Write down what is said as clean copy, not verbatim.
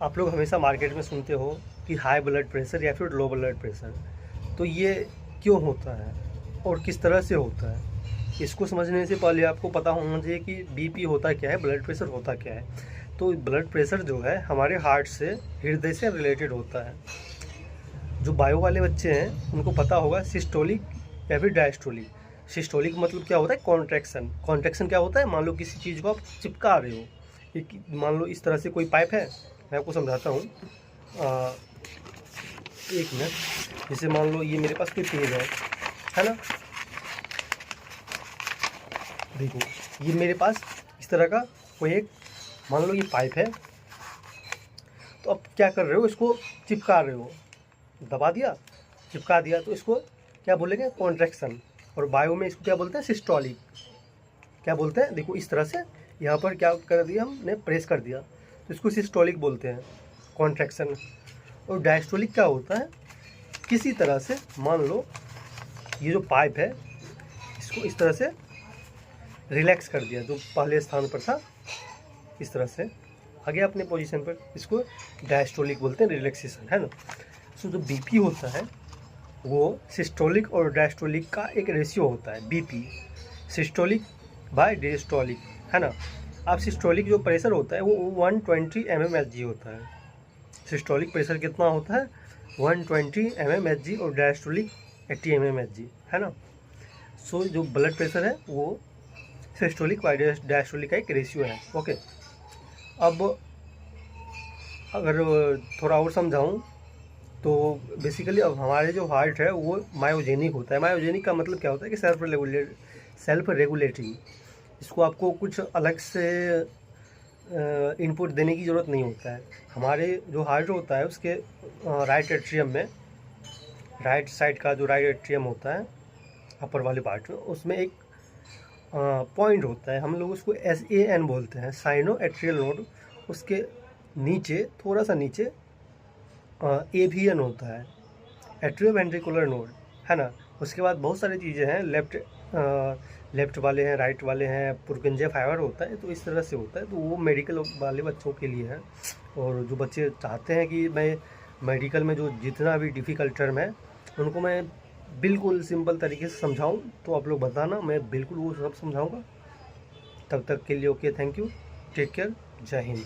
आप लोग हमेशा मार्केट में सुनते हो कि हाई ब्लड प्रेशर या फिर लो ब्लड प्रेशर, तो ये क्यों होता है और किस तरह से होता है? इसको समझने से पहले आपको पता होना चाहिए कि बीपी होता क्या है, ब्लड प्रेशर होता क्या है। तो ब्लड प्रेशर जो है हमारे हार्ट से, हृदय से रिलेटेड होता है। जो बायो वाले बच्चे हैं उनको पता होगा सिस्टोलिक या फिर डायस्टोलिक। सिस्टोलिक मतलब क्या होता है? कॉन्ट्रैक्शन। कॉन्ट्रैक्शन क्या होता है? मान लो किसी चीज़ को आप चिपका रहे हो, एक मान लो इस तरह से कोई पाइप है, मैं आपको समझाता हूँ। एक मिनट, जैसे मान लो ये मेरे पास कोई पेज है ना, देखो ये मेरे पास इस तरह का कोई एक मान लो ये पाइप है। तो अब क्या कर रहे हो? इसको चिपका रहे हो, दबा दिया, चिपका दिया, तो इसको क्या बोलेंगे? कॉन्ट्रैक्शन। और बायो में इसको क्या बोलते हैं? सिस्टोलिक। क्या बोलते हैं? देखो इस तरह से यहाँ पर क्या कर दिया, हमने प्रेस कर दिया, तो इसको सिस्टोलिक बोलते हैं, कॉन्ट्रैक्शन। और डायस्टोलिक क्या होता है? किसी तरह से मान लो ये जो पाइप है इसको इस तरह से रिलैक्स कर दिया, जो पहले स्थान पर था इस तरह से आ गया अपने पोजीशन पर, इसको डायस्टोलिक बोलते हैं, रिलैक्सेशन, है ना। सो जो बीपी होता है वो सिस्टोलिक और डायस्टोलिक का एक रेशियो होता है, बीपी सिस्टोलिक बाय डायस्टोलिक, है ना। अब सिस्टोलिक जो प्रेशर होता है वो 120 mmHg होता है। सिस्टोलिक प्रेशर कितना होता है? 120 mmHg और डायस्टोलिक 80 mmHg, है ना। सो जो ब्लड प्रेशर है वो सिस्टोलिक बाय डायस्टोलिक का एक रेशियो है। ओके, अब अगर थोड़ा और समझाऊं तो बेसिकली अब हमारे जो हार्ट है वो मायोजेनिक होता है। मायोजेनिक का मतलब क्या होता है कि सेल्फ रेगुलेटिंग। इसको आपको कुछ अलग से इनपुट देने की ज़रूरत नहीं होता है। हमारे जो हार्ट होता है उसके राइट एट्रियम में, राइट साइड का जो राइट एट्रियम होता है अपर वाले पार्ट में, उसमें एक पॉइंट होता है, हम लोग उसको SAN बोलते हैं, साइनो एट्रियल नोड। उसके नीचे, थोड़ा सा नीचे AVN होता है, एट्रियो वेंट्रिकुलर नोड, है ना। उसके बाद बहुत सारी चीज़ें हैं, लेफ्ट वाले हैं, राइट वाले हैं, पुरकिंजे फाइबर होता है। तो इस तरह से होता है, तो वो मेडिकल वाले बच्चों के लिए है। और जो बच्चे चाहते हैं कि मैं मेडिकल में जो जितना भी डिफ़िकल्ट टर्म है उनको मैं बिल्कुल सिंपल तरीके से समझाऊं, तो आप लोग बताना, मैं बिल्कुल वो सब समझाऊंगा। तब तक के लिए okay, thank you, take care, जय हिंद।